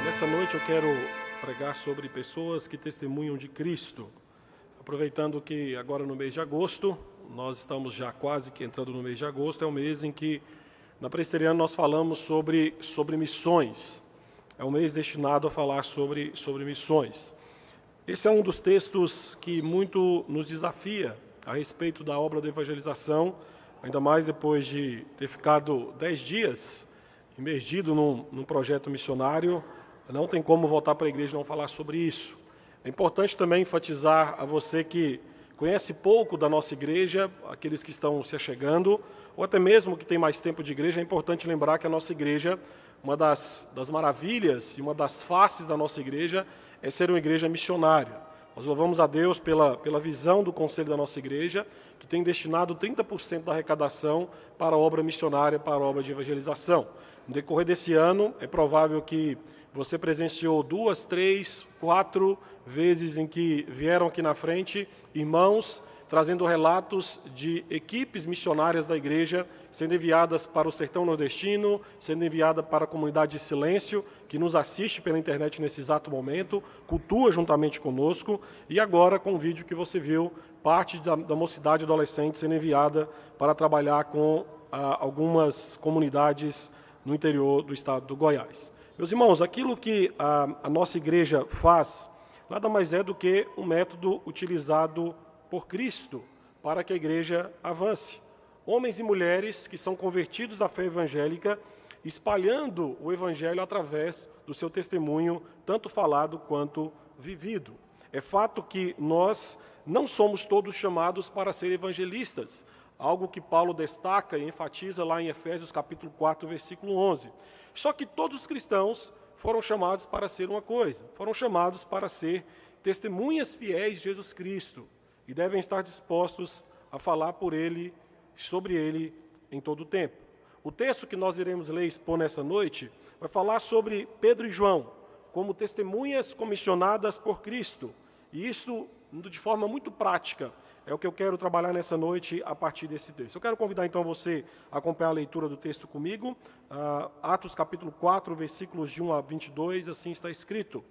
Nessa noite eu quero pregar sobre pessoas que testemunham de Cristo. Aproveitando que agora no mês de agosto, nós estamos já quase que entrando no mês de agosto, é o mês em que na Presbiteriana nós falamos sobre missões. É um mês destinado a falar sobre missões. Esse é um dos textos que muito nos desafia a respeito da obra de evangelização, ainda mais depois de ter ficado 10 dias imergido num projeto missionário. Não tem como voltar para a igreja e não falar sobre isso. É importante também enfatizar a você que conhece pouco da nossa igreja, aqueles que estão se achegando, ou até mesmo que tem mais tempo de igreja, é importante lembrar que a nossa igreja, uma das maravilhas e uma das faces da nossa igreja é ser uma igreja missionária. Nós louvamos a Deus pela visão do conselho da nossa igreja, que tem destinado 30% da arrecadação para a obra missionária, para a obra de evangelização. No decorrer desse ano, é provável que você presenciou 2, 3, 4 vezes em que vieram aqui na frente irmãos trazendo relatos de equipes missionárias da igreja sendo enviadas para o sertão nordestino, sendo enviada para a comunidade de Silêncio, que nos assiste pela internet nesse exato momento, cultua juntamente conosco, e agora com o vídeo que você viu, parte da mocidade adolescente sendo enviada para trabalhar com algumas comunidades no interior do estado do Goiás. Meus irmãos, aquilo que a nossa igreja faz nada mais é do que um método utilizado por Cristo para que a igreja avance. Homens e mulheres que são convertidos à fé evangélica, espalhando o evangelho através do seu testemunho, tanto falado quanto vivido. É fato que nós não somos todos chamados para ser evangelistas, algo que Paulo destaca e enfatiza lá em Efésios capítulo 4, versículo 11. Só que todos os cristãos foram chamados para ser uma coisa, foram chamados para ser testemunhas fiéis de Jesus Cristo e devem estar dispostos a falar por Ele, sobre Ele, em todo o tempo. O texto que nós iremos ler e expor nessa noite vai falar sobre Pedro e João como testemunhas comissionadas por Cristo. E isso, de forma muito prática, é o que eu quero trabalhar nessa noite a partir desse texto. Eu quero convidar então você a acompanhar a leitura do texto comigo. Atos capítulo 4, versículos de 1 a 22, assim está escrito.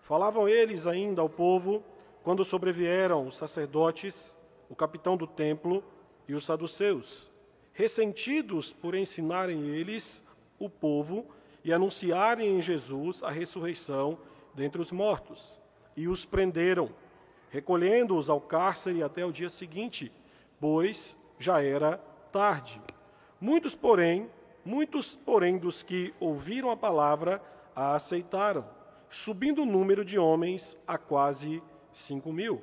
Falavam eles ainda ao povo, quando sobrevieram os sacerdotes, o capitão do templo e os saduceus, ressentidos por ensinarem eles o povo e anunciarem em Jesus a ressurreição dentre os mortos, e os prenderam, recolhendo-os ao cárcere até o dia seguinte, pois já era tarde. Muitos, porém, dos que ouviram a palavra a aceitaram, subindo o número de homens a quase 5.000.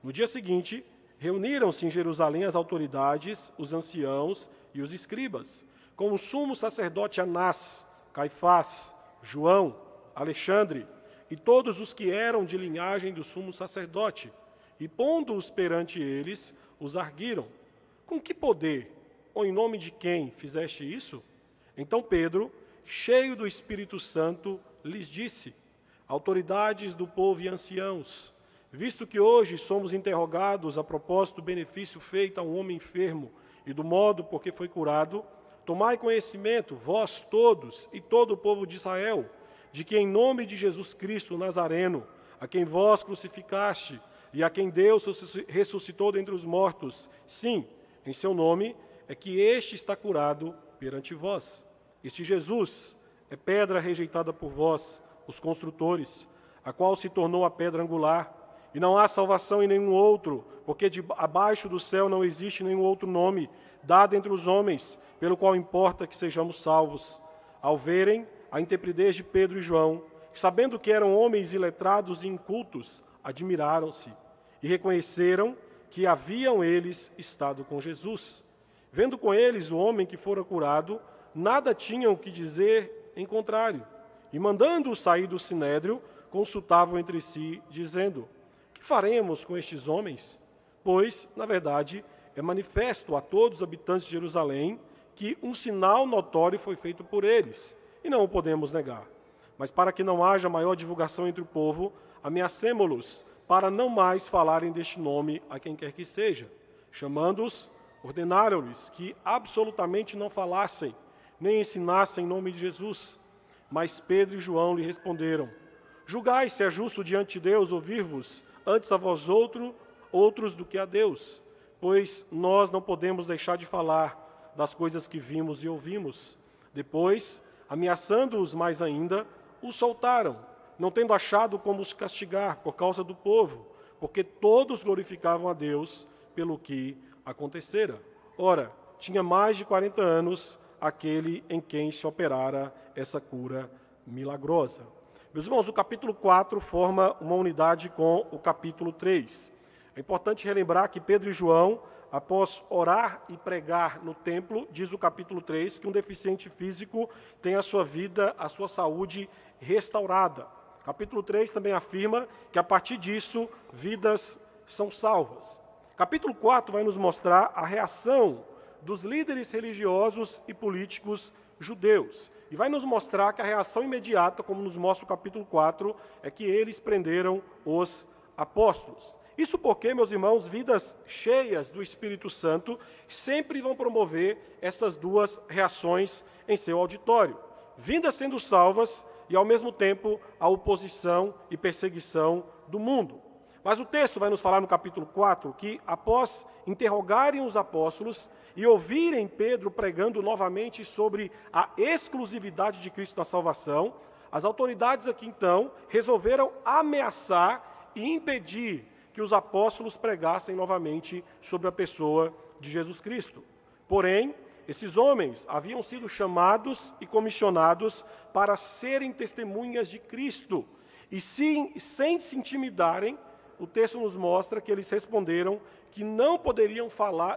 No dia seguinte, reuniram-se em Jerusalém as autoridades, os anciãos e os escribas, com o sumo sacerdote Anás, Caifás, João, Alexandre e todos os que eram de linhagem do sumo sacerdote, e pondo-os perante eles, os arguiram. Com que poder, ou em nome de quem fizeste isso? Então Pedro, cheio do Espírito Santo, lhes disse: autoridades do povo e anciãos, visto que hoje somos interrogados a propósito do benefício feito a um homem enfermo e do modo por que foi curado, tomai conhecimento, vós todos e todo o povo de Israel, de que em nome de Jesus Cristo Nazareno, a quem vós crucificaste e a quem Deus ressuscitou dentre os mortos, sim, em seu nome, é que este está curado perante vós. Este Jesus é pedra rejeitada por vós, os construtores, a qual se tornou a pedra angular. E não há salvação em nenhum outro, porque abaixo do céu não existe nenhum outro nome dado entre os homens, pelo qual importa que sejamos salvos. Ao verem a intrepidez de Pedro e João, sabendo que eram homens iletrados e incultos, admiraram-se e reconheceram que haviam eles estado com Jesus. Vendo com eles o homem que fora curado, nada tinham que dizer em contrário. E mandando-o sair do sinédrio, consultavam entre si, dizendo: que faremos com estes homens? Pois, na verdade, é manifesto a todos os habitantes de Jerusalém que um sinal notório foi feito por eles, e não o podemos negar. Mas para que não haja maior divulgação entre o povo, ameacemo-los para não mais falarem deste nome a quem quer que seja. Chamando-os, ordenaram-lhes que absolutamente não falassem, nem ensinassem em nome de Jesus. Mas Pedro e João lhe responderam: julgai se é justo diante de Deus ouvir-vos antes a vós outros do que a Deus, pois nós não podemos deixar de falar das coisas que vimos e ouvimos. Depois, ameaçando-os mais ainda, os soltaram, não tendo achado como os castigar por causa do povo, porque todos glorificavam a Deus pelo que acontecera. Ora, tinha mais de 40 anos aquele em quem se operara essa cura milagrosa. Meus irmãos, o capítulo 4 forma uma unidade com o capítulo 3. É importante relembrar que Pedro e João, após orar e pregar no templo, diz o capítulo 3, que um deficiente físico tem a sua vida, a sua saúde restaurada. Capítulo 3 também afirma que a partir disso, vidas são salvas. Capítulo 4 vai nos mostrar a reação dos líderes religiosos e políticos judeus. E vai nos mostrar que a reação imediata, como nos mostra o capítulo 4, é que eles prenderam os apóstolos. Isso porque, meus irmãos, vidas cheias do Espírito Santo sempre vão promover essas duas reações em seu auditório. Vidas sendo salvas e, ao mesmo tempo, a oposição e perseguição do mundo. Mas o texto vai nos falar no capítulo 4 que, após interrogarem os apóstolos e ouvirem Pedro pregando novamente sobre a exclusividade de Cristo na salvação, as autoridades aqui então resolveram ameaçar e impedir que os apóstolos pregassem novamente sobre a pessoa de Jesus Cristo. Porém, esses homens haviam sido chamados e comissionados para serem testemunhas de Cristo. E sem se intimidarem, o texto nos mostra que eles responderam que não poderiam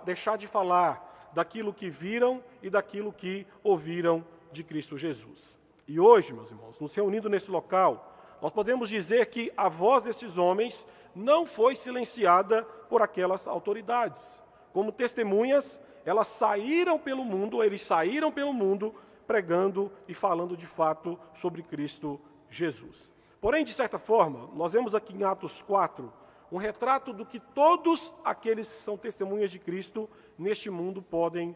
deixar de falar daquilo que viram e daquilo que ouviram de Cristo Jesus. E hoje, meus irmãos, nos reunindo nesse local, nós podemos dizer que a voz desses homens não foi silenciada por aquelas autoridades. Como testemunhas, eles saíram pelo mundo pregando e falando de fato sobre Cristo Jesus. Porém, de certa forma, nós vemos aqui em Atos 4 um retrato do que todos aqueles que são testemunhas de Cristo neste mundo podem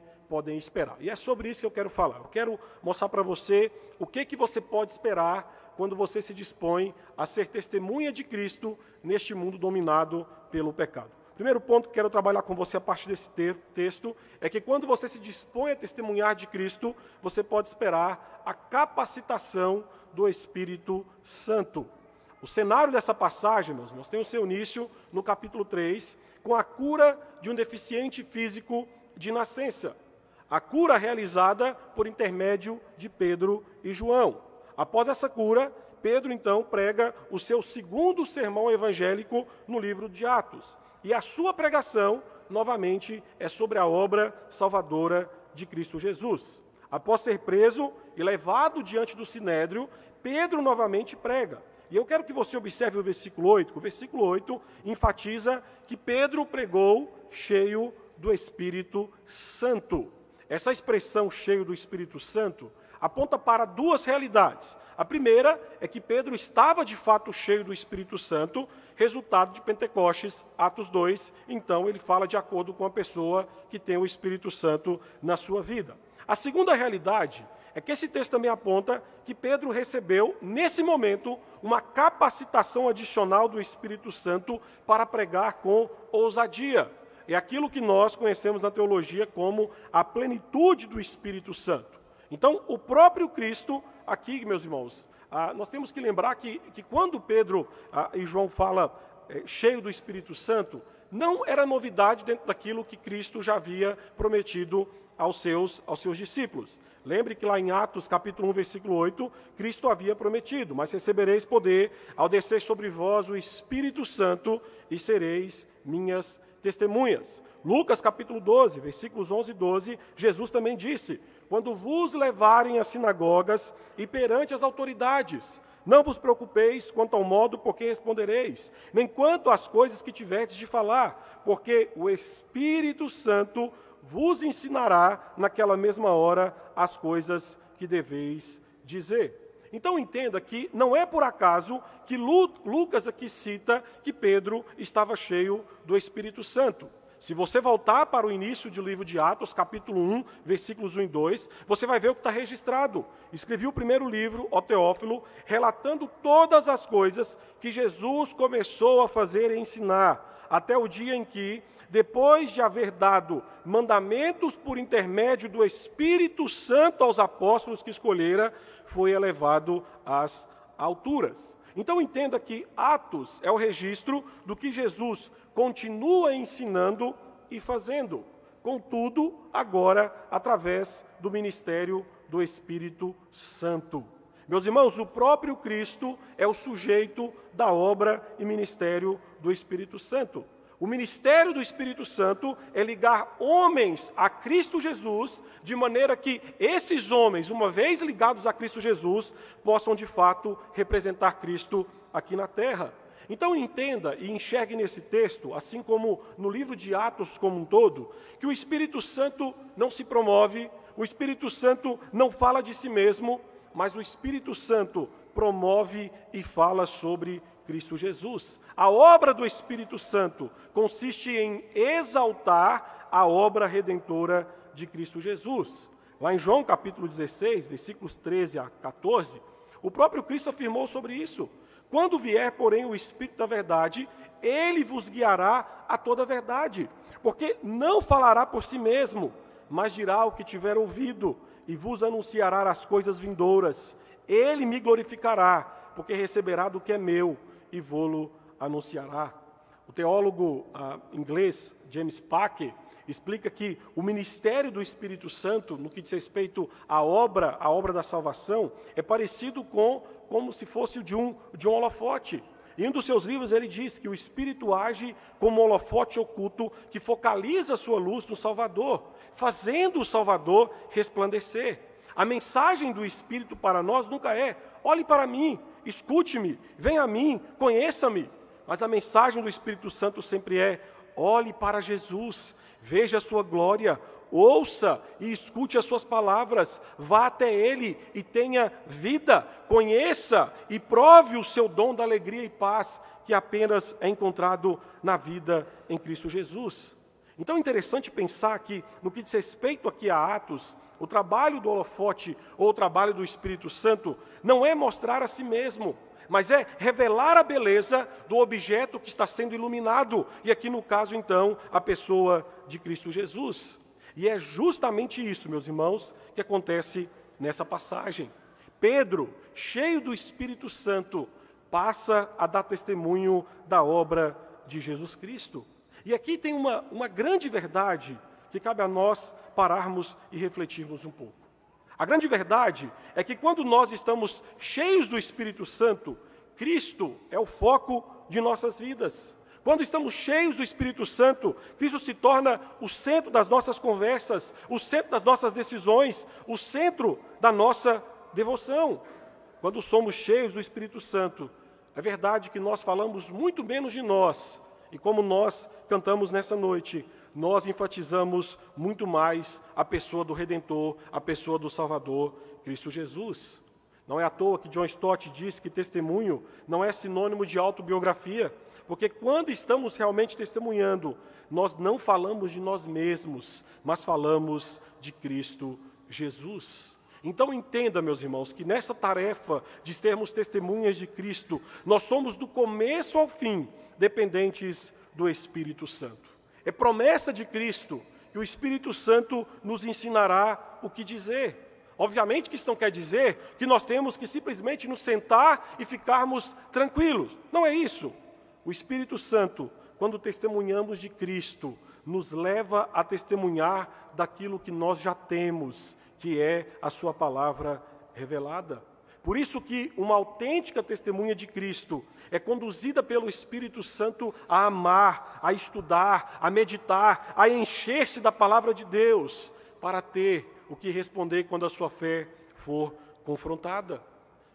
esperar. E é sobre isso que eu quero falar. Eu quero mostrar para você o que você pode esperar quando você se dispõe a ser testemunha de Cristo neste mundo dominado pelo pecado. Primeiro ponto que quero trabalhar com você a partir desse texto é que quando você se dispõe a testemunhar de Cristo, você pode esperar a capacitação do Espírito Santo. O cenário dessa passagem, meus irmãos, tem o seu início no capítulo 3, com a cura de um deficiente físico de nascença. A cura realizada por intermédio de Pedro e João. Após essa cura, Pedro então prega o seu segundo sermão evangélico no livro de Atos. E a sua pregação, novamente, é sobre a obra salvadora de Cristo Jesus. Após ser preso e levado diante do Sinédrio, Pedro novamente prega. E eu quero que você observe o versículo 8. O versículo 8 enfatiza que Pedro pregou cheio do Espírito Santo. Essa expressão cheio do Espírito Santo aponta para duas realidades. A primeira é que Pedro estava de fato cheio do Espírito Santo, resultado de Pentecostes, Atos 2, então ele fala de acordo com a pessoa que tem o Espírito Santo na sua vida. A segunda realidade é que esse texto também aponta que Pedro recebeu, nesse momento, uma capacitação adicional do Espírito Santo para pregar com ousadia. É aquilo que nós conhecemos na teologia como a plenitude do Espírito Santo. Então, o próprio Cristo, aqui, meus irmãos, nós temos que lembrar que quando Pedro e João falam cheio do Espírito Santo, não era novidade dentro daquilo que Cristo já havia prometido aos seus discípulos. Lembre que lá em Atos, capítulo 1, versículo 8, Cristo havia prometido: mas recebereis poder ao descer sobre vós o Espírito Santo e sereis minhas testemunhas. Lucas, capítulo 12, versículos 11 e 12, Jesus também disse: quando vos levarem às sinagogas e perante as autoridades, não vos preocupeis quanto ao modo por que respondereis, nem quanto às coisas que tiverdes de falar, porque o Espírito Santo vos ensinará naquela mesma hora as coisas que deveis dizer. Então entenda que não é por acaso que Lucas aqui cita que Pedro estava cheio do Espírito Santo. Se você voltar para o início do livro de Atos, capítulo 1, versículos 1 e 2, você vai ver o que está registrado. Escrevi o primeiro livro, ó Teófilo, relatando todas as coisas que Jesus começou a fazer e ensinar, até o dia em que, depois de haver dado mandamentos por intermédio do Espírito Santo aos apóstolos que escolhera, foi elevado às alturas. Então entenda que Atos é o registro do que Jesus continua ensinando e fazendo, contudo, agora através do ministério do Espírito Santo. Meus irmãos, o próprio Cristo é o sujeito da obra e ministério do Espírito Santo. O ministério do Espírito Santo é ligar homens a Cristo Jesus, de maneira que esses homens, uma vez ligados a Cristo Jesus, possam de fato representar Cristo aqui na terra. Então entenda e enxergue nesse texto, assim como no livro de Atos como um todo, que o Espírito Santo não se promove, o Espírito Santo não fala de si mesmo, mas o Espírito Santo promove e fala sobre Cristo Jesus. A obra do Espírito Santo consiste em exaltar a obra redentora de Cristo Jesus. Lá em João capítulo 16, versículos 13 a 14, o próprio Cristo afirmou sobre isso. Quando vier, porém, o Espírito da verdade, ele vos guiará a toda a verdade, porque não falará por si mesmo, mas dirá o que tiver ouvido, e vos anunciará as coisas vindouras. Ele me glorificará, porque receberá do que é meu, e vô-lo anunciará. O teólogo inglês James Packer explica que o ministério do Espírito Santo, no que diz respeito à obra da salvação, é parecido como se fosse de um holofote. Em um dos seus livros ele diz que o Espírito age como um holofote oculto que focaliza a sua luz no Salvador, fazendo o Salvador resplandecer. A mensagem do Espírito para nós nunca é: olhe para mim, escute-me, venha a mim, conheça-me. Mas a mensagem do Espírito Santo sempre é: olhe para Jesus, veja a sua glória, ouça e escute as suas palavras, vá até Ele e tenha vida, conheça e prove o seu dom da alegria e paz que apenas é encontrado na vida em Cristo Jesus. Então é interessante pensar que, no que diz respeito aqui a Atos, o trabalho do holofote ou o trabalho do Espírito Santo não é mostrar a si mesmo, mas é revelar a beleza do objeto que está sendo iluminado, e aqui no caso então, a pessoa de Cristo Jesus. E é justamente isso, meus irmãos, que acontece nessa passagem. Pedro, cheio do Espírito Santo, passa a dar testemunho da obra de Jesus Cristo. E aqui tem uma grande verdade que cabe a nós pararmos e refletirmos um pouco. A grande verdade é que quando nós estamos cheios do Espírito Santo, Cristo é o foco de nossas vidas. Quando estamos cheios do Espírito Santo, Cristo se torna o centro das nossas conversas, o centro das nossas decisões, o centro da nossa devoção. Quando somos cheios do Espírito Santo, é verdade que nós falamos muito menos de nós, e como nós cantamos nessa noite, nós enfatizamos muito mais a pessoa do Redentor, a pessoa do Salvador, Cristo Jesus. Não é à toa que John Stott diz que testemunho não é sinônimo de autobiografia, porque quando estamos realmente testemunhando, nós não falamos de nós mesmos, mas falamos de Cristo Jesus. Então entenda, meus irmãos, que nessa tarefa de sermos testemunhas de Cristo, nós somos do começo ao fim dependentes do Espírito Santo. É promessa de Cristo que o Espírito Santo nos ensinará o que dizer. Obviamente que isso não quer dizer que nós temos que simplesmente nos sentar e ficarmos tranquilos. Não é isso. O Espírito Santo, quando testemunhamos de Cristo, nos leva a testemunhar daquilo que nós já temos, que é a sua palavra revelada. Por isso que uma autêntica testemunha de Cristo é conduzida pelo Espírito Santo a amar, a estudar, a meditar, a encher-se da palavra de Deus, para ter o que responder quando a sua fé for confrontada.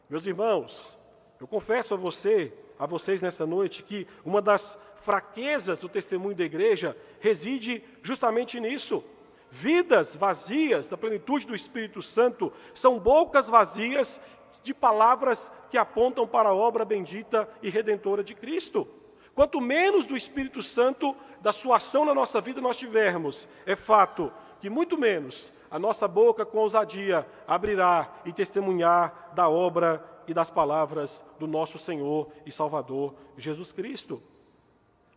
Meus irmãos, eu confesso a vocês nessa noite, que uma das fraquezas do testemunho da igreja reside justamente nisso. Vidas vazias da plenitude do Espírito Santo são bocas vazias de palavras que apontam para a obra bendita e redentora de Cristo. Quanto menos do Espírito Santo, da sua ação na nossa vida nós tivermos, é fato que muito menos a nossa boca com ousadia abrirá e testemunhar da obra e das palavras do nosso Senhor e Salvador Jesus Cristo.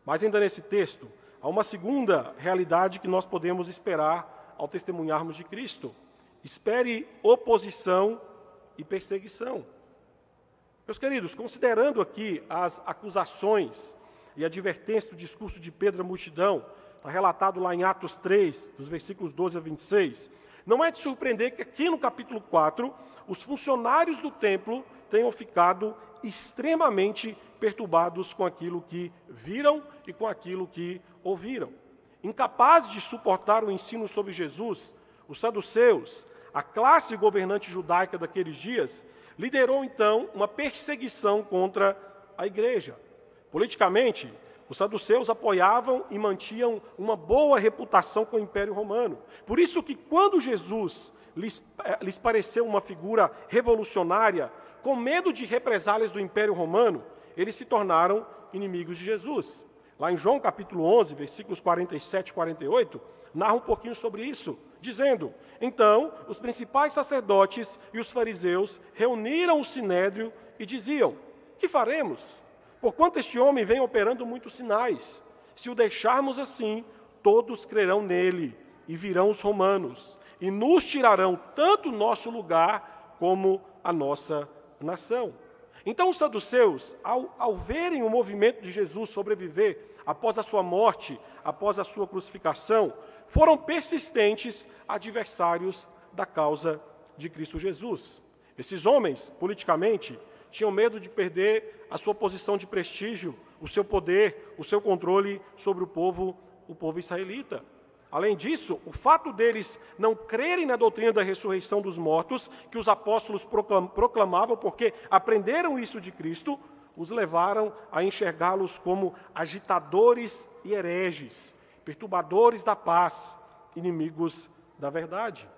Mas ainda nesse texto, há uma segunda realidade que nós podemos esperar ao testemunharmos de Cristo. Espere oposição e perseguição. Meus queridos, considerando aqui as acusações e advertências do discurso de Pedro à multidão, está relatado lá em Atos 3, dos versículos 12 a 26, não é de surpreender que aqui no capítulo 4, os funcionários do templo tenham ficado extremamente perturbados com aquilo que viram e com aquilo que ouviram. Incapazes de suportar o ensino sobre Jesus, os saduceus, a classe governante judaica daqueles dias, liderou então uma perseguição contra a igreja. Politicamente, os saduceus apoiavam e mantinham uma boa reputação com o Império Romano. Por isso que quando Jesus lhes pareceu uma figura revolucionária, com medo de represálias do Império Romano, eles se tornaram inimigos de Jesus. Lá em João capítulo 11, versículos 47 e 48, narra um pouquinho sobre isso, dizendo: então, os principais sacerdotes e os fariseus reuniram o sinédrio e diziam: que faremos? Porquanto este homem vem operando muitos sinais. Se o deixarmos assim, todos crerão nele, e virão os romanos, e nos tirarão tanto o nosso lugar como a nossa nação. Então os saduceus, ao verem o movimento de Jesus sobreviver após a sua morte, após a sua crucificação, foram persistentes adversários da causa de Cristo Jesus. Esses homens, politicamente, tinham medo de perder a sua posição de prestígio, o seu poder, o seu controle sobre o povo israelita. Além disso, o fato deles não crerem na doutrina da ressurreição dos mortos, que os apóstolos proclamavam, porque aprenderam isso de Cristo, os levaram a enxergá-los como agitadores e hereges, perturbadores da paz, inimigos da verdade.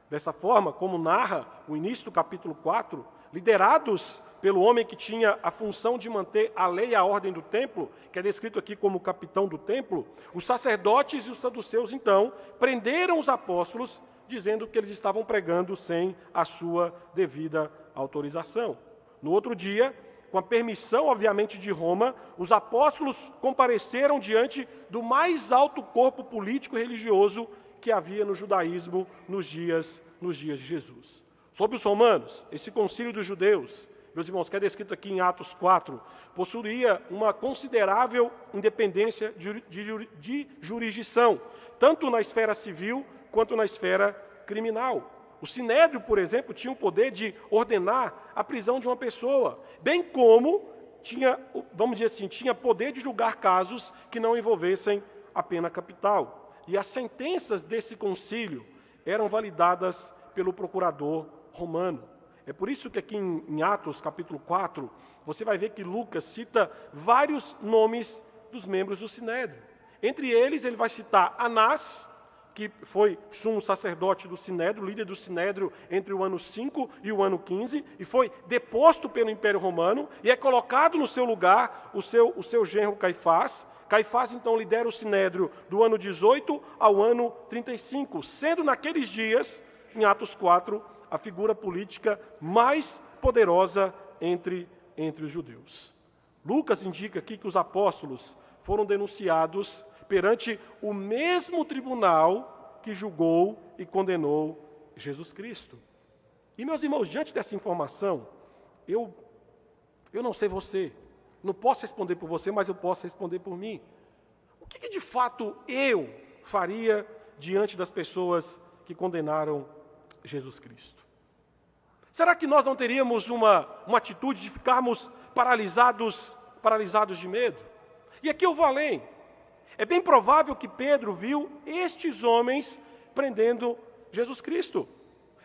Dessa forma, como narra o início do capítulo 4, liderados pelo homem que tinha a função de manter a lei e a ordem do templo, que é descrito aqui como capitão do templo, os sacerdotes e os saduceus, então, prenderam os apóstolos, dizendo que eles estavam pregando sem a sua devida autorização. No outro dia, com a permissão, obviamente, de Roma, os apóstolos compareceram diante do mais alto corpo político e religioso que havia no judaísmo nos dias de Jesus. Sobre os romanos, esse concílio dos judeus, meus irmãos, que é descrito aqui em Atos 4, possuía uma considerável independência de jurisdição, tanto na esfera civil quanto na esfera criminal. O sinédrio, por exemplo, tinha o poder de ordenar a prisão de uma pessoa, bem como tinha, vamos dizer assim, tinha poder de julgar casos que não envolvessem a pena capital. E as sentenças desse concílio eram validadas pelo procurador romano. É por isso que aqui em Atos, capítulo 4, você vai ver que Lucas cita vários nomes dos membros do Sinédrio. Entre eles, ele vai citar Anás, que foi sumo sacerdote do Sinédrio, líder do Sinédrio entre o ano 5 e o ano 15, e foi deposto pelo Império Romano, e é colocado no seu lugar o seu genro Caifás. Caifás, então, lidera o Sinédrio do ano 18 ao ano 35, sendo naqueles dias, em Atos 4, a figura política mais poderosa entre os judeus. Lucas indica aqui que os apóstolos foram denunciados perante o mesmo tribunal que julgou e condenou Jesus Cristo. E, meus irmãos, diante dessa informação, eu não sei você, não posso responder por você, mas eu posso responder por mim. O que de fato eu faria diante das pessoas que condenaram Jesus Cristo? Será que nós não teríamos uma atitude de ficarmos paralisados de medo? E aqui eu vou além. É bem provável que Pedro viu estes homens prendendo Jesus Cristo.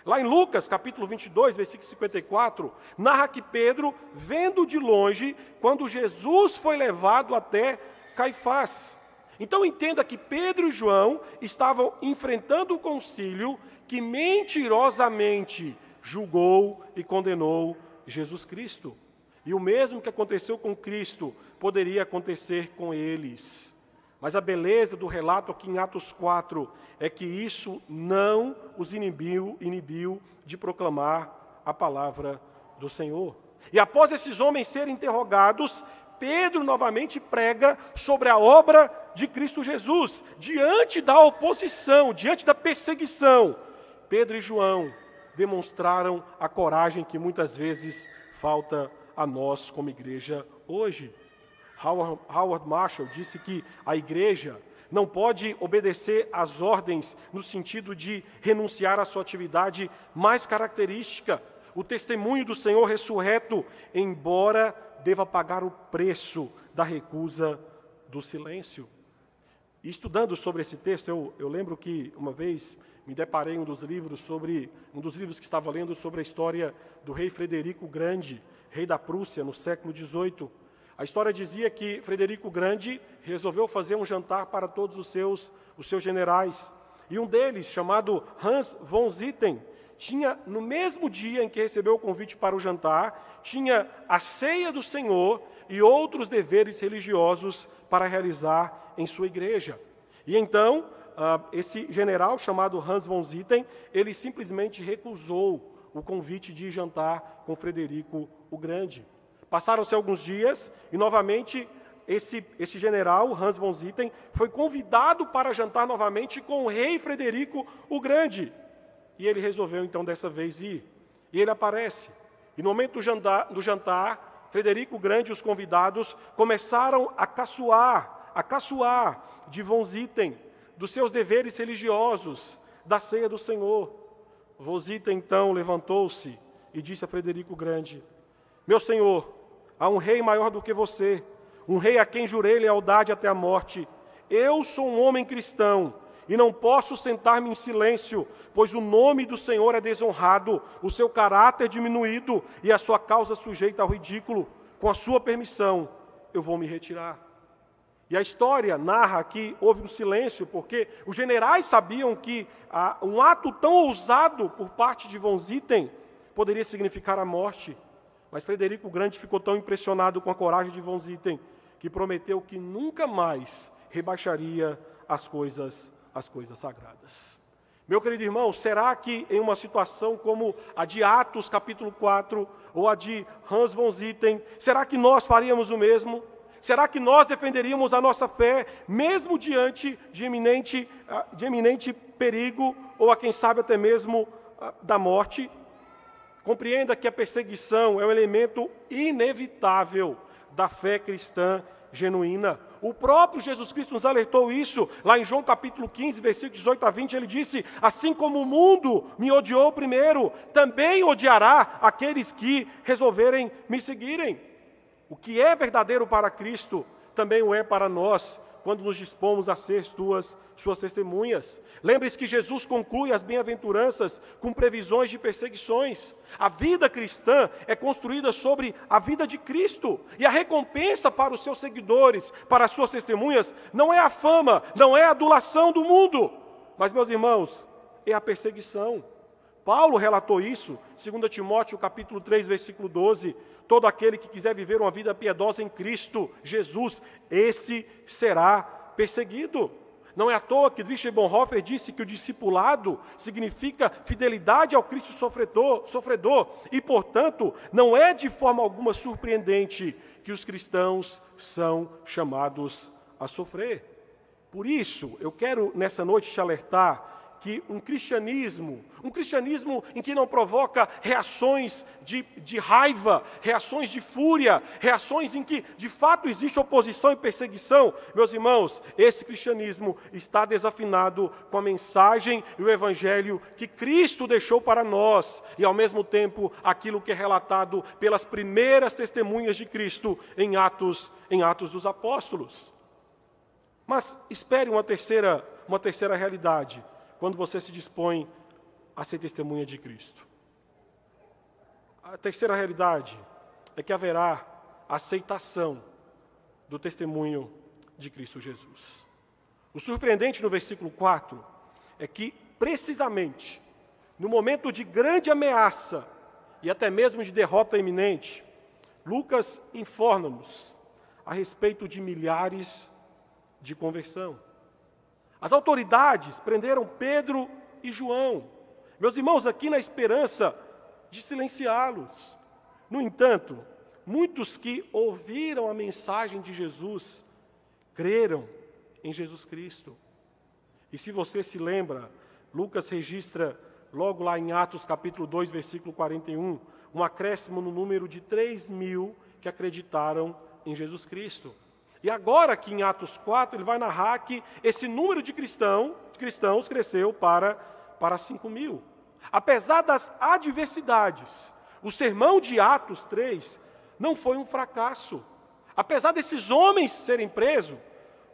Lá em Lucas, capítulo 22, versículo 54, narra que Pedro, vendo de longe, quando Jesus foi levado até Caifás. Então entenda que Pedro e João estavam enfrentando um concílio que mentirosamente julgou e condenou Jesus Cristo. E o mesmo que aconteceu com Cristo poderia acontecer com eles. Mas a beleza do relato aqui em Atos 4 é que isso não os inibiu de proclamar a palavra do Senhor. E após esses homens serem interrogados, Pedro novamente prega sobre a obra de Cristo Jesus. Diante da oposição, diante da perseguição, Pedro e João demonstraram a coragem que muitas vezes falta a nós como igreja hoje. Howard Marshall disse que a igreja não pode obedecer às ordens no sentido de renunciar à sua atividade mais característica, o testemunho do Senhor ressurreto, embora deva pagar o preço da recusa do silêncio. E estudando sobre esse texto, eu lembro que uma vez me deparei em um dos livros que estava lendo sobre a história do rei Frederico Grande, rei da Prússia, no século XVIII. A história dizia que Frederico Grande resolveu fazer um jantar para todos os seus generais. E um deles, chamado Hans von Zieten, tinha, no mesmo dia em que recebeu o convite para o jantar, tinha a ceia do Senhor e outros deveres religiosos para realizar em sua igreja. E então, esse general, chamado Hans von Zieten, ele simplesmente recusou o convite de jantar com Frederico o Grande. Passaram-se alguns dias e, novamente, esse general, Hans von Zieten, foi convidado para jantar novamente com o rei Frederico o Grande. E ele resolveu, então, dessa vez ir. E ele aparece. E no momento do jantar, Frederico o Grande e os convidados começaram a caçoar de von Zieten, dos seus deveres religiosos, da ceia do Senhor. Von Zieten, então, levantou-se e disse a Frederico o Grande: meu senhor, há um rei maior do que você, um rei a quem jurei lealdade até a morte. Eu sou um homem cristão e não posso sentar-me em silêncio, pois o nome do Senhor é desonrado, o seu caráter diminuído e a sua causa sujeita ao ridículo. Com a sua permissão, eu vou me retirar. E a história narra que houve um silêncio, porque os generais sabiam que um ato tão ousado por parte de von Zieten poderia significar a morte. Mas Frederico o Grande ficou tão impressionado com a coragem de von Zieten que prometeu que nunca mais rebaixaria as coisas sagradas. Meu querido irmão, será que em uma situação como a de Atos capítulo 4 ou a de Hans von Zieten, será que nós faríamos o mesmo? Será que nós defenderíamos a nossa fé mesmo diante de eminente perigo ou, a quem sabe, até mesmo da morte? Compreenda que a perseguição é um elemento inevitável da fé cristã genuína. O próprio Jesus Cristo nos alertou isso, lá em João capítulo 15, versículos 18 a 20, ele disse: assim como o mundo me odiou primeiro, também odiará aqueles que resolverem me seguirem. O que é verdadeiro para Cristo, também o é para nós, quando nos dispomos a ser suas testemunhas. Lembre-se que Jesus conclui as bem-aventuranças com previsões de perseguições. A vida cristã é construída sobre a vida de Cristo. E a recompensa para os seus seguidores, para as suas testemunhas, não é a fama, não é a adulação do mundo. Mas, meus irmãos, é a perseguição. Paulo relatou isso, 2 Timóteo capítulo 3, versículo 12. Todo aquele que quiser viver uma vida piedosa em Cristo Jesus, esse será perseguido. Não é à toa que Dietrich Bonhoeffer disse que o discipulado significa fidelidade ao Cristo sofredor. E, portanto, não é de forma alguma surpreendente que os cristãos são chamados a sofrer. Por isso, eu quero nessa noite te alertar que um cristianismo em que não provoca reações de raiva, reações de fúria, reações em que de fato existe oposição e perseguição, meus irmãos, esse cristianismo está desafinado com a mensagem e o evangelho que Cristo deixou para nós e, ao mesmo tempo, aquilo que é relatado pelas primeiras testemunhas de Cristo em Atos dos Apóstolos. Mas espere uma terceira realidade quando você se dispõe a ser testemunha de Cristo. A terceira realidade é que haverá aceitação do testemunho de Cristo Jesus. O surpreendente no versículo 4 é que, precisamente, no momento de grande ameaça e até mesmo de derrota iminente, Lucas informa-nos a respeito de milhares de conversão. As autoridades prenderam Pedro e João, meus irmãos, aqui na esperança de silenciá-los. No entanto, muitos que ouviram a mensagem de Jesus creram em Jesus Cristo. E se você se lembra, Lucas registra logo lá em Atos capítulo 2, versículo 41, um acréscimo no número de 3.000 que acreditaram em Jesus Cristo. E agora aqui em Atos 4, ele vai narrar que esse número de cristãos cresceu para 5.000. Apesar das adversidades, o sermão de Atos 3 não foi um fracasso. Apesar desses homens serem presos,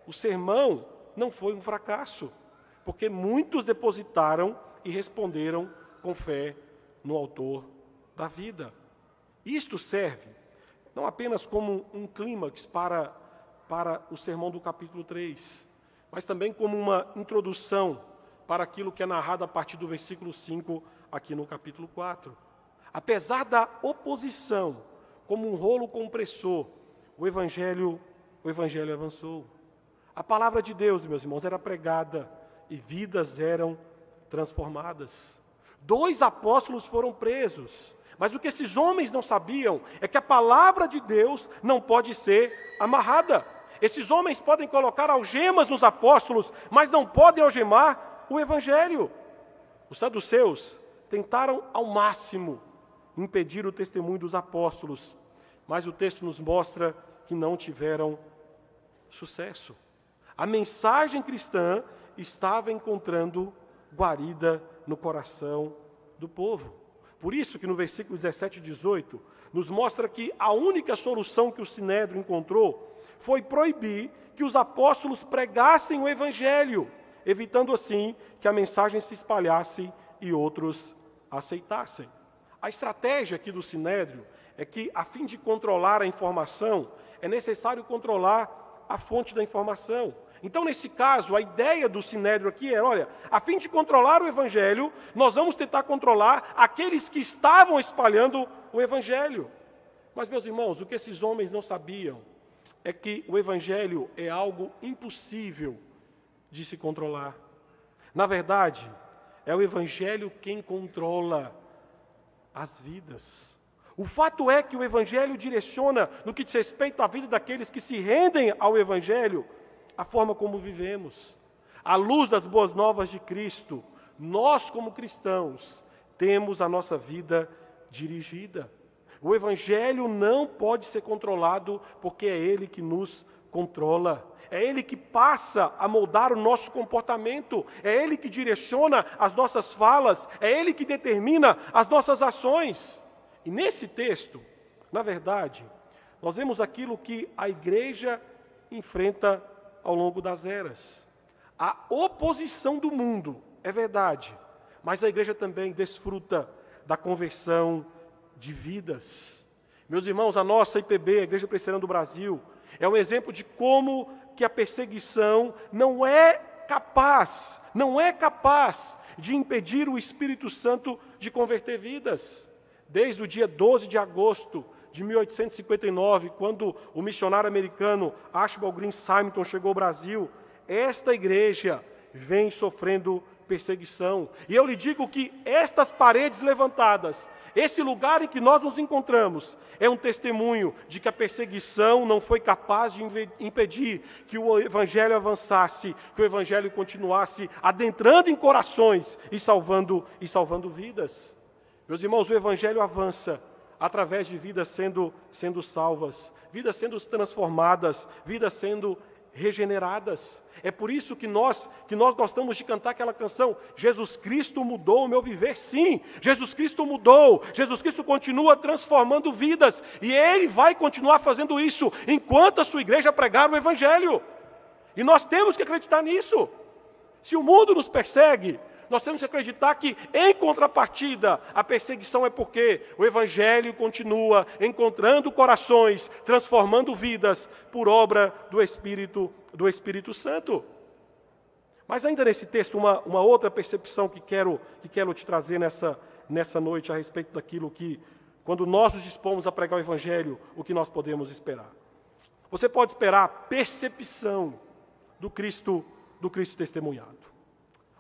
o sermão não foi um fracasso, porque muitos depositaram e responderam com fé no autor da vida. Isto serve não apenas como um clímax para o sermão do capítulo 3, mas também como uma introdução para aquilo que é narrado a partir do versículo 5 aqui no capítulo 4. Apesar da oposição, como um rolo compressor, o Evangelho avançou. A palavra de Deus, meus irmãos, era pregada e vidas eram transformadas. 2 apóstolos foram presos, mas o que esses homens não sabiam é que a palavra de Deus não pode ser amarrada. Esses homens podem colocar algemas nos apóstolos, mas não podem algemar o Evangelho. Os saduceus tentaram ao máximo impedir o testemunho dos apóstolos, mas o texto nos mostra que não tiveram sucesso. A mensagem cristã estava encontrando guarida no coração do povo. Por isso que no versículo 17 e 18, nos mostra que a única solução que o Sinédrio encontrou foi proibir que os apóstolos pregassem o Evangelho, evitando assim que a mensagem se espalhasse e outros aceitassem. A estratégia aqui do Sinédrio é que, a fim de controlar a informação, é necessário controlar a fonte da informação. Então, nesse caso, a ideia do Sinédrio aqui é, olha, a fim de controlar o Evangelho, nós vamos tentar controlar aqueles que estavam espalhando o Evangelho. Mas, meus irmãos, o que esses homens não sabiam é que o Evangelho é algo impossível de se controlar. Na verdade, é o Evangelho quem controla as vidas. O fato é que o Evangelho direciona, no que diz respeito à vida daqueles que se rendem ao Evangelho, a forma como vivemos. À luz das boas novas de Cristo, nós como cristãos temos a nossa vida dirigida. O Evangelho não pode ser controlado porque é Ele que nos controla. É Ele que passa a moldar o nosso comportamento. É Ele que direciona as nossas falas. É Ele que determina as nossas ações. E nesse texto, na verdade, nós vemos aquilo que a igreja enfrenta ao longo das eras. A oposição do mundo, é verdade, mas a igreja também desfruta da conversão de vidas. Meus irmãos, a nossa IPB, a Igreja Presbiteriana do Brasil, é um exemplo de como que a perseguição não é capaz de impedir o Espírito Santo de converter vidas. Desde o dia 12 de agosto de 1859, quando o missionário americano Archibald Green Symington chegou ao Brasil, esta igreja vem sofrendo perseguição. E eu lhe digo que estas paredes levantadas, esse lugar em que nós nos encontramos, é um testemunho de que a perseguição não foi capaz de impedir que o Evangelho avançasse, que o Evangelho continuasse adentrando em corações e salvando vidas. Meus irmãos, o Evangelho avança através de vidas sendo salvas, vidas sendo transformadas, vidas sendo regeneradas. É por isso que nós gostamos de cantar aquela canção, Jesus Cristo mudou o meu viver. Sim, Jesus Cristo mudou, Jesus Cristo continua transformando vidas, e Ele vai continuar fazendo isso, enquanto a sua igreja pregar o Evangelho. E nós temos que acreditar nisso. Se o mundo nos persegue, nós temos que acreditar que, em contrapartida, a perseguição é porque o Evangelho continua encontrando corações, transformando vidas por obra do Espírito Santo. Mas ainda nesse texto, uma outra percepção que quero te trazer nessa noite a respeito daquilo que, quando nós nos dispomos a pregar o Evangelho, o que nós podemos esperar. Você pode esperar percepção do Cristo testemunhado.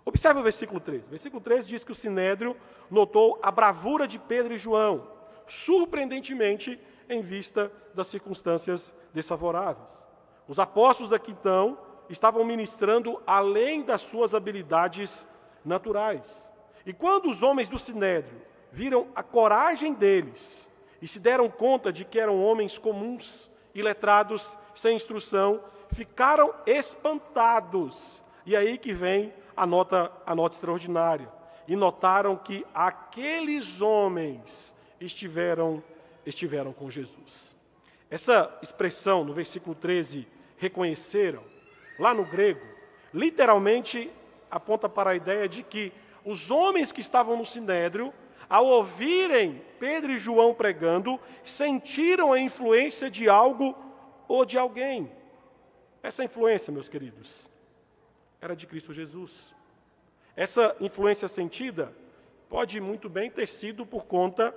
Observe o versículo 13. O versículo 13 diz que o Sinédrio notou a bravura de Pedro e João, surpreendentemente em vista das circunstâncias desfavoráveis. Os apóstolos aqui então estavam ministrando além das suas habilidades naturais. E quando os homens do Sinédrio viram a coragem deles e se deram conta de que eram homens comuns, iletrados, sem instrução, ficaram espantados. E aí que vem a nota extraordinária. E notaram que aqueles homens estiveram com Jesus. Essa expressão no versículo 13, reconheceram, lá no grego, literalmente aponta para a ideia de que os homens que estavam no Sinédrio, ao ouvirem Pedro e João pregando, sentiram a influência de algo ou de alguém. Essa influência, meus queridos, era de Cristo Jesus. Essa influência sentida pode muito bem ter sido por conta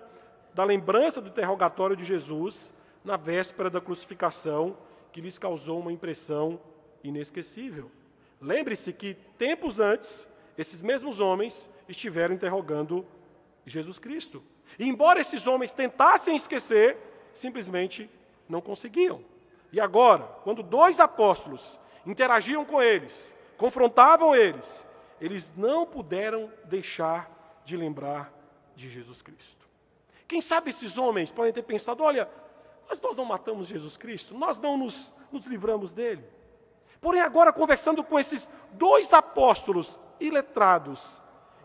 da lembrança do interrogatório de Jesus na véspera da crucificação, que lhes causou uma impressão inesquecível. Lembre-se que, tempos antes, esses mesmos homens estiveram interrogando Jesus Cristo. E, embora esses homens tentassem esquecer, simplesmente não conseguiam. E agora, quando dois apóstolos interagiam com eles, confrontavam eles, eles não puderam deixar de lembrar de Jesus Cristo. Quem sabe esses homens podem ter pensado, olha, mas nós não matamos Jesus Cristo, nós não nos livramos dele. Porém, agora conversando com esses dois apóstolos iletrados,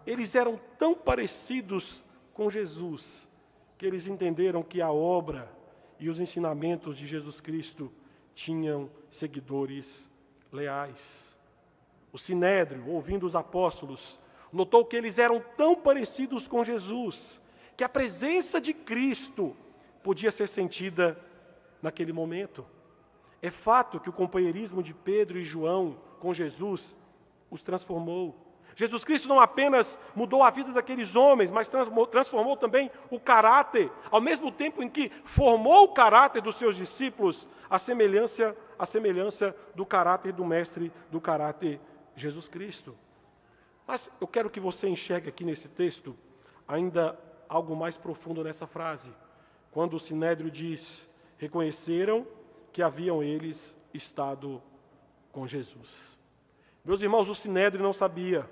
eles eram tão parecidos com Jesus, que eles entenderam que a obra e os ensinamentos de Jesus Cristo tinham seguidores leais. O Sinédrio, ouvindo os apóstolos, notou que eles eram tão parecidos com Jesus, que a presença de Cristo podia ser sentida naquele momento. É fato que o companheirismo de Pedro e João com Jesus os transformou. Jesus Cristo não apenas mudou a vida daqueles homens, mas transformou também o caráter, ao mesmo tempo em que formou o caráter dos seus discípulos, a semelhança do caráter do Mestre, do caráter Jesus Cristo. Mas eu quero que você enxergue aqui nesse texto ainda algo mais profundo nessa frase. Quando o Sinédrio diz, reconheceram que haviam eles estado com Jesus. Meus irmãos, o Sinédrio não sabia,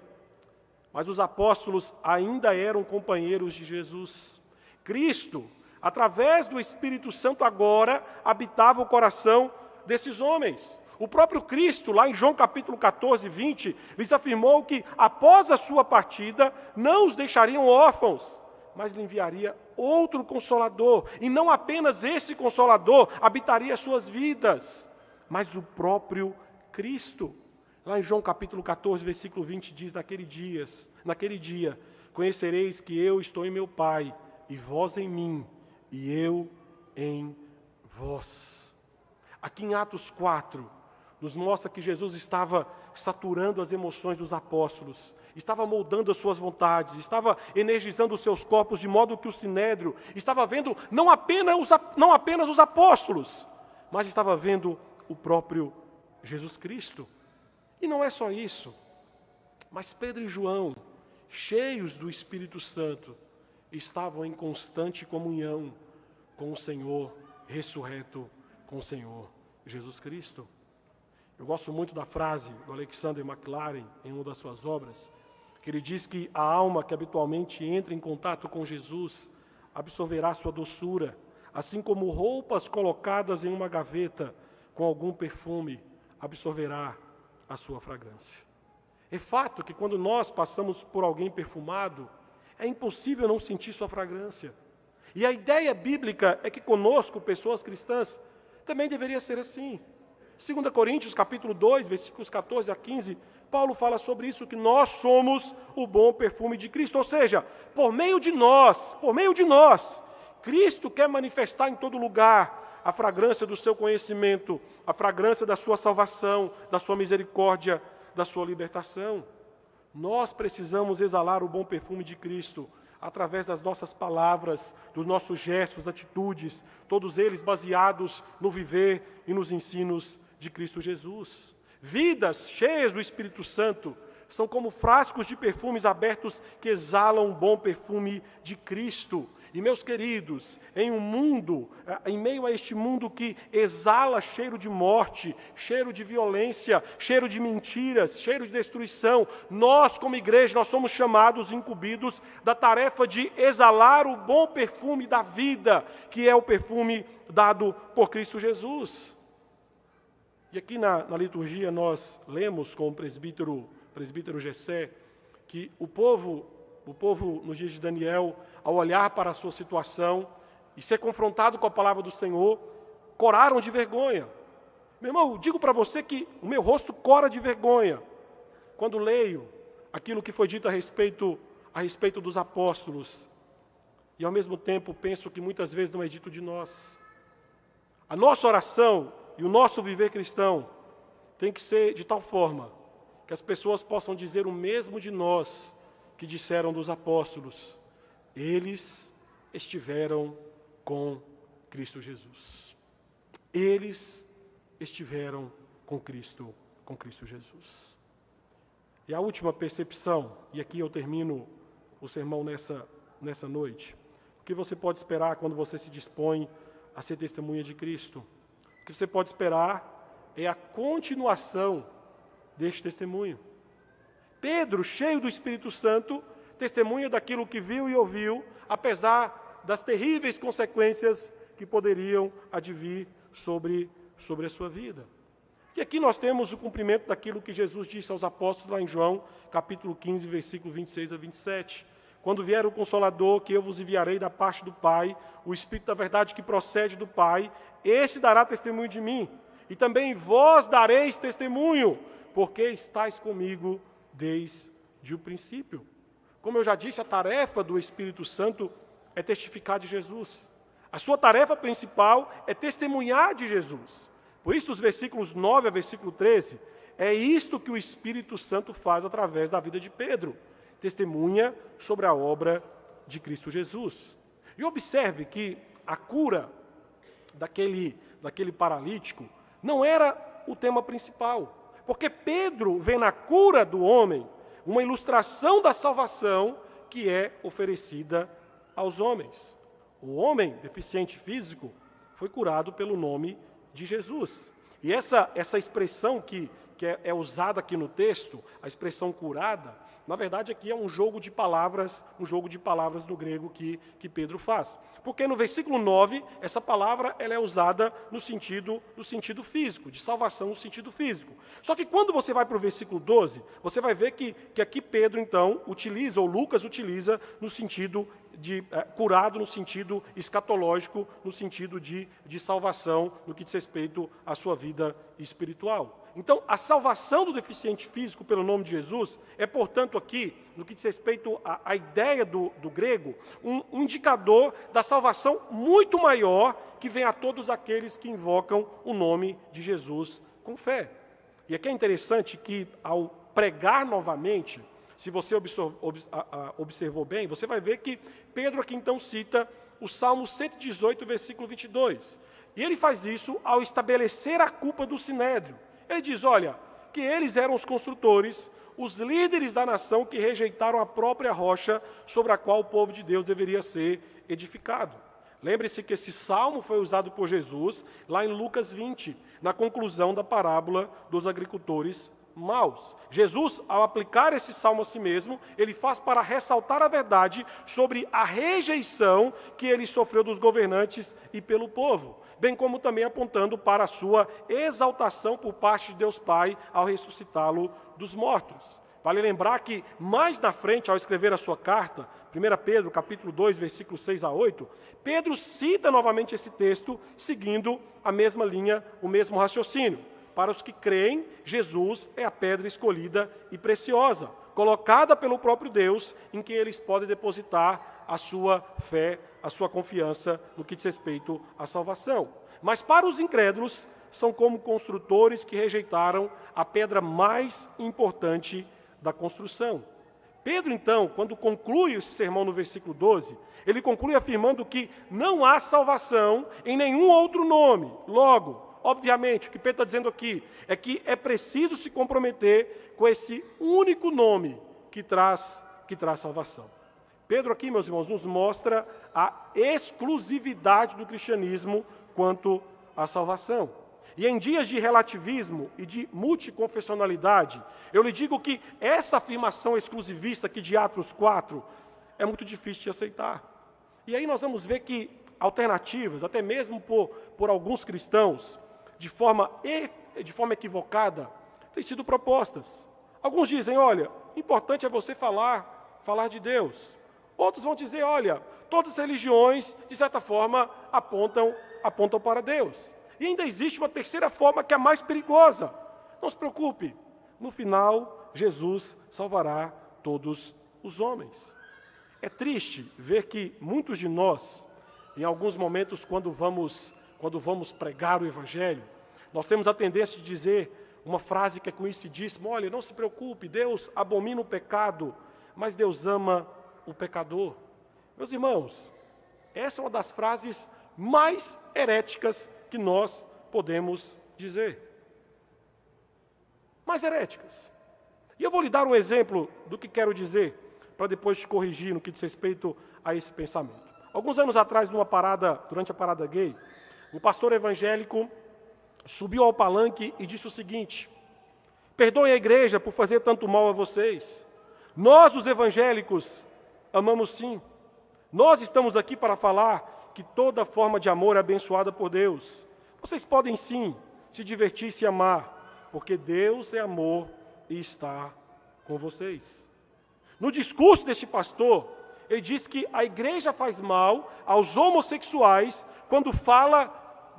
mas os apóstolos ainda eram companheiros de Jesus. Cristo, através do Espírito Santo agora, habitava o coração desses homens. O próprio Cristo, lá em João capítulo 14, 20, lhes afirmou que após a sua partida, não os deixariam órfãos, mas lhe enviaria outro Consolador. E não apenas esse Consolador habitaria as suas vidas, mas o próprio Cristo. Lá em João capítulo 14, versículo 20, diz, naquele dia, conhecereis que eu estou em meu Pai, e vós em mim, e eu em vós. Aqui em Atos 4, nos mostra que Jesus estava saturando as emoções dos apóstolos, estava moldando as suas vontades, estava energizando os seus corpos, de modo que o Sinédrio estava vendo não apenas os apóstolos, mas estava vendo o próprio Jesus Cristo. E não é só isso, mas Pedro e João, cheios do Espírito Santo, estavam em constante comunhão com o Senhor ressurreto, com o Senhor Jesus Cristo. Eu gosto muito da frase do Alexander McLaren, em uma das suas obras, que ele diz que a alma que habitualmente entra em contato com Jesus absorverá sua doçura, assim como roupas colocadas em uma gaveta com algum perfume absorverá a sua fragrância. É fato que quando nós passamos por alguém perfumado, é impossível não sentir sua fragrância. E a ideia bíblica é que conosco, pessoas cristãs, também deveria ser assim. 2 Coríntios, capítulo 2, versículos 14 a 15, Paulo fala sobre isso, que nós somos o bom perfume de Cristo. Ou seja, por meio de nós, Cristo quer manifestar em todo lugar a fragrância do seu conhecimento, a fragrância da sua salvação, da sua misericórdia, da sua libertação. Nós precisamos exalar o bom perfume de Cristo através das nossas palavras, dos nossos gestos, atitudes, todos eles baseados no viver e nos ensinos de Cristo Jesus. Vidas cheias do Espírito Santo são como frascos de perfumes abertos que exalam um bom perfume de Cristo. E, meus queridos, em meio a este mundo que exala cheiro de morte, cheiro de violência, cheiro de mentiras, cheiro de destruição, nós, como igreja, nós somos chamados, incumbidos da tarefa de exalar o bom perfume da vida, que é o perfume dado por Cristo Jesus. E aqui na liturgia nós lemos com o presbítero Gessé que o povo nos dias de Daniel, ao olhar para a sua situação e ser confrontado com a palavra do Senhor, coraram de vergonha. Meu irmão, eu digo para você que o meu rosto cora de vergonha quando leio aquilo que foi dito a respeito dos apóstolos. E ao mesmo tempo penso que muitas vezes não é dito de nós. A nossa oração e o nosso viver cristão tem que ser de tal forma que as pessoas possam dizer o mesmo de nós que disseram dos apóstolos: eles estiveram com Cristo Jesus. Eles estiveram com Cristo Jesus. E a última percepção, e aqui eu termino o sermão nessa noite: o que você pode esperar quando você se dispõe a ser testemunha de Cristo? O que você pode esperar é a continuação deste testemunho. Pedro, cheio do Espírito Santo, testemunha daquilo que viu e ouviu, apesar das terríveis consequências que poderiam advir sobre a sua vida. E aqui nós temos o cumprimento daquilo que Jesus disse aos apóstolos lá em João, capítulo 15, versículo 26 a 27. Quando vier o Consolador, que eu vos enviarei da parte do Pai, o Espírito da verdade que procede do Pai, esse dará testemunho de mim. E também vós dareis testemunho, porque estáis comigo desde o princípio. Como eu já disse, a tarefa do Espírito Santo é testificar de Jesus. A sua tarefa principal é testemunhar de Jesus. Por isso, os versículos 9 a versículo 13, é isto que o Espírito Santo faz através da vida de Pedro. Testemunha sobre a obra de Cristo Jesus. E observe que a cura daquele paralítico não era o tema principal. Porque Pedro vê na cura do homem uma ilustração da salvação que é oferecida aos homens. O homem deficiente físico foi curado pelo nome de Jesus. E essa expressão que é usada aqui no texto, a expressão curada, na verdade aqui é um jogo de palavras no grego que Pedro faz. Porque no versículo 9, essa palavra ela é usada no sentido físico, de salvação no sentido físico. Só que quando você vai para o versículo 12, você vai ver que aqui Pedro então utiliza, ou Lucas utiliza, no sentido de curado, no sentido escatológico, no sentido de salvação, no que diz respeito à sua vida espiritual. Então, a salvação do deficiente físico pelo nome de Jesus é, portanto, aqui, no que diz respeito à ideia do grego, um indicador da salvação muito maior que vem a todos aqueles que invocam o nome de Jesus com fé. E aqui é interessante que, ao pregar novamente, se você observou bem, você vai ver que Pedro aqui então cita o Salmo 118, versículo 22. E ele faz isso ao estabelecer a culpa do sinédrio. Ele diz, olha, que eles eram os construtores, os líderes da nação que rejeitaram a própria rocha sobre a qual o povo de Deus deveria ser edificado. Lembre-se que esse salmo foi usado por Jesus lá em Lucas 20, na conclusão da parábola dos agricultores maus. Jesus, ao aplicar esse salmo a si mesmo, ele faz para ressaltar a verdade sobre a rejeição que ele sofreu dos governantes e pelo povo, bem como também apontando para a sua exaltação por parte de Deus Pai ao ressuscitá-lo dos mortos. Vale lembrar que, mais na frente, ao escrever a sua carta, 1 Pedro, capítulo 2, versículos 6 a 8, Pedro cita novamente esse texto, seguindo a mesma linha, o mesmo raciocínio. Para os que creem, Jesus é a pedra escolhida e preciosa, colocada pelo próprio Deus, em que eles podem depositar a sua fé, a sua confiança no que diz respeito à salvação. Mas para os incrédulos, são como construtores que rejeitaram a pedra mais importante da construção. Pedro, então, quando conclui esse sermão no versículo 12, ele conclui afirmando que não há salvação em nenhum outro nome. Logo, obviamente, o que Pedro está dizendo aqui é que é preciso se comprometer com esse único nome que traz salvação. Pedro aqui, meus irmãos, nos mostra a exclusividade do cristianismo quanto à salvação. E em dias de relativismo e de multiconfessionalidade, eu lhe digo que essa afirmação exclusivista aqui de Atos 4 é muito difícil de aceitar. E aí nós vamos ver que alternativas, até mesmo por alguns cristãos, de forma equivocada, têm sido propostas. Alguns dizem, olha, o importante é você falar de Deus. Outros vão dizer, olha, todas as religiões, de certa forma, apontam para Deus. E ainda existe uma terceira forma que é a mais perigosa. Não se preocupe, no final, Jesus salvará todos os homens. É triste ver que muitos de nós, em alguns momentos, quando vamos pregar o Evangelho, nós temos a tendência de dizer uma frase que é conhecidíssima, olha, não se preocupe, Deus abomina o pecado, mas Deus ama o pecador. Meus irmãos, essa é uma das frases mais heréticas que nós podemos dizer. Mais heréticas. E eu vou lhe dar um exemplo do que quero dizer, para depois te corrigir no que diz respeito a esse pensamento. Alguns anos atrás, durante a parada gay, um pastor evangélico subiu ao palanque e disse o seguinte: perdoem a igreja por fazer tanto mal a vocês. Nós, os evangélicos, amamos sim. Nós estamos aqui para falar que toda forma de amor é abençoada por Deus. Vocês podem sim se divertir e se amar, porque Deus é amor e está com vocês. No discurso deste pastor, ele diz que a igreja faz mal aos homossexuais quando fala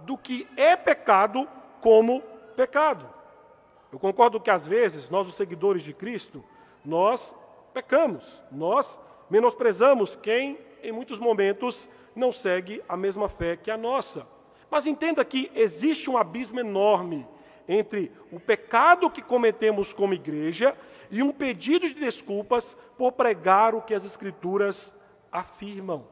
do que é pecado como pecado. Eu concordo que às vezes, nós os seguidores de Cristo, nós pecamos, nós menosprezamos quem, em muitos momentos, não segue a mesma fé que a nossa. Mas entenda que existe um abismo enorme entre o pecado que cometemos como igreja e um pedido de desculpas por pregar o que as Escrituras afirmam.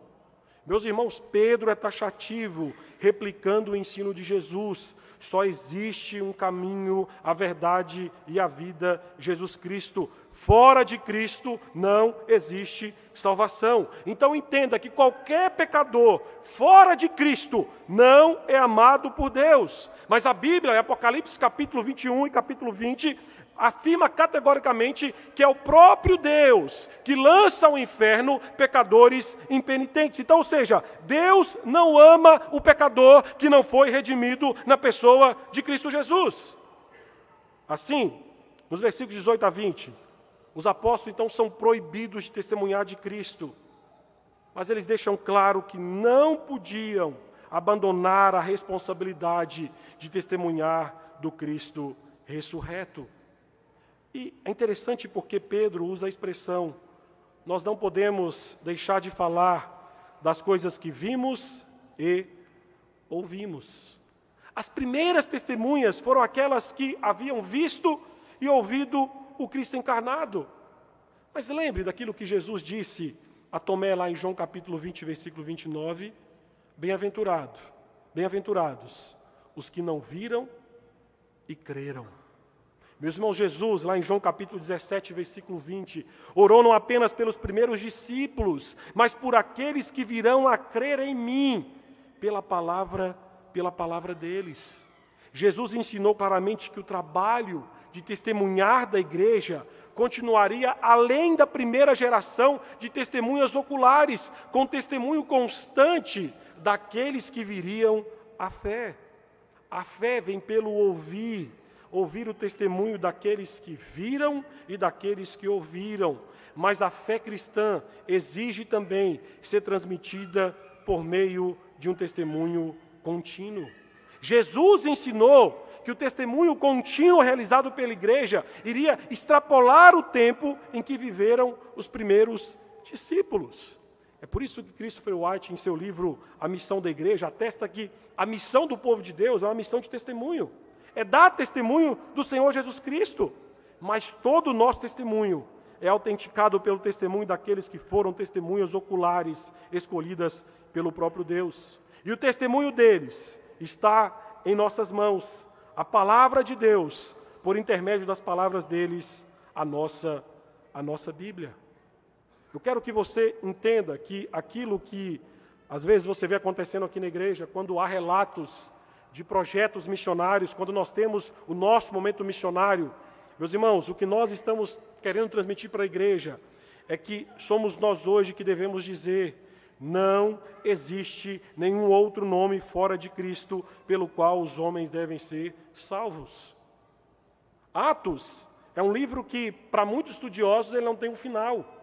Meus irmãos, Pedro é taxativo, replicando o ensino de Jesus. Só existe um caminho, a verdade e a vida, Jesus Cristo. Fora de Cristo não existe salvação. Então entenda que qualquer pecador fora de Cristo não é amado por Deus. Mas a Bíblia, em Apocalipse capítulo 21 e capítulo 20, afirma categoricamente que é o próprio Deus que lança ao inferno pecadores impenitentes. Então, ou seja, Deus não ama o pecador que não foi redimido na pessoa de Cristo Jesus. Assim, nos versículos 18 a 20, os apóstolos então são proibidos de testemunhar de Cristo, mas eles deixam claro que não podiam abandonar a responsabilidade de testemunhar do Cristo ressurreto. E é interessante porque Pedro usa a expressão, nós não podemos deixar de falar das coisas que vimos e ouvimos. As primeiras testemunhas foram aquelas que haviam visto e ouvido o Cristo encarnado. Mas lembre daquilo que Jesus disse a Tomé lá em João capítulo 20, versículo 29, bem-aventurados os que não viram e creram. Meus irmãos, Jesus, lá em João capítulo 17, versículo 20, orou não apenas pelos primeiros discípulos, mas por aqueles que virão a crer em mim, pela palavra deles. Jesus ensinou claramente que o trabalho de testemunhar da igreja continuaria além da primeira geração de testemunhas oculares, com testemunho constante daqueles que viriam à fé. A fé vem pelo ouvir o testemunho daqueles que viram e daqueles que ouviram. Mas a fé cristã exige também ser transmitida por meio de um testemunho contínuo. Jesus ensinou que o testemunho contínuo realizado pela igreja iria extrapolar o tempo em que viveram os primeiros discípulos. É por isso que Christopher White, em seu livro A Missão da Igreja, atesta que a missão do povo de Deus é uma missão de testemunho. É dar testemunho do Senhor Jesus Cristo. Mas todo o nosso testemunho é autenticado pelo testemunho daqueles que foram testemunhas oculares escolhidas pelo próprio Deus. E o testemunho deles está em nossas mãos a palavra de Deus, por intermédio das palavras deles, a nossa Bíblia. Eu quero que você entenda que aquilo que às vezes você vê acontecendo aqui na igreja, quando há relatos de projetos missionários, quando nós temos o nosso momento missionário, meus irmãos, o que nós estamos querendo transmitir para a igreja é que somos nós hoje que devemos dizer: não existe nenhum outro nome fora de Cristo pelo qual os homens devem ser salvos. Atos é um livro que, para muitos estudiosos, ele não tem um final.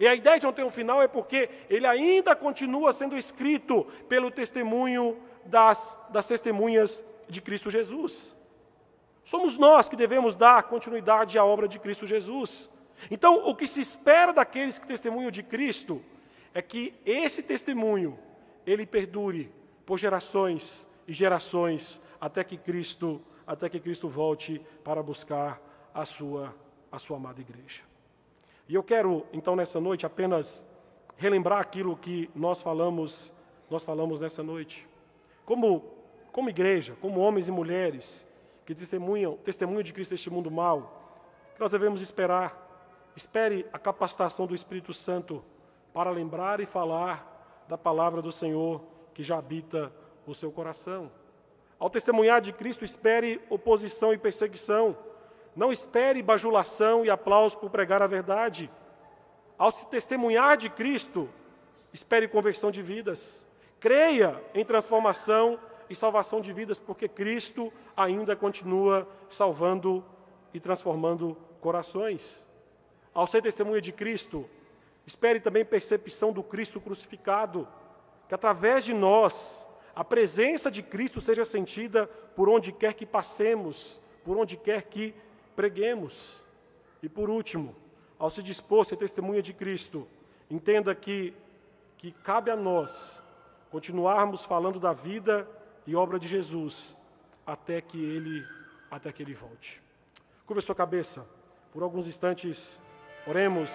E a ideia de não ter um final é porque ele ainda continua sendo escrito pelo testemunho das testemunhas de Cristo Jesus. Somos nós que devemos dar continuidade à obra de Cristo Jesus. Então, o que se espera daqueles que testemunham de Cristo é que esse testemunho, ele perdure por gerações e gerações, até que Cristo volte para buscar a sua amada igreja. E eu quero, então, nessa noite, apenas relembrar aquilo que nós falamos nessa noite. Como igreja, como homens e mulheres que testemunham de Cristo neste mundo mau, que nós devemos esperar. Espere a capacitação do Espírito Santo para lembrar e falar da palavra do Senhor que já habita o seu coração. Ao testemunhar de Cristo, espere oposição e perseguição. Não espere bajulação e aplauso por pregar a verdade. Ao se testemunhar de Cristo, espere conversão de vidas. Creia em transformação e salvação de vidas, porque Cristo ainda continua salvando e transformando corações. Ao ser testemunha de Cristo, espere também percepção do Cristo crucificado, que através de nós, a presença de Cristo seja sentida por onde quer que passemos, por onde quer que preguemos. E por último, ao se dispor a ser testemunha de Cristo, entenda que cabe a nós continuarmos falando da vida e obra de Jesus até que Ele volte. Curva a sua cabeça, por alguns instantes, oremos.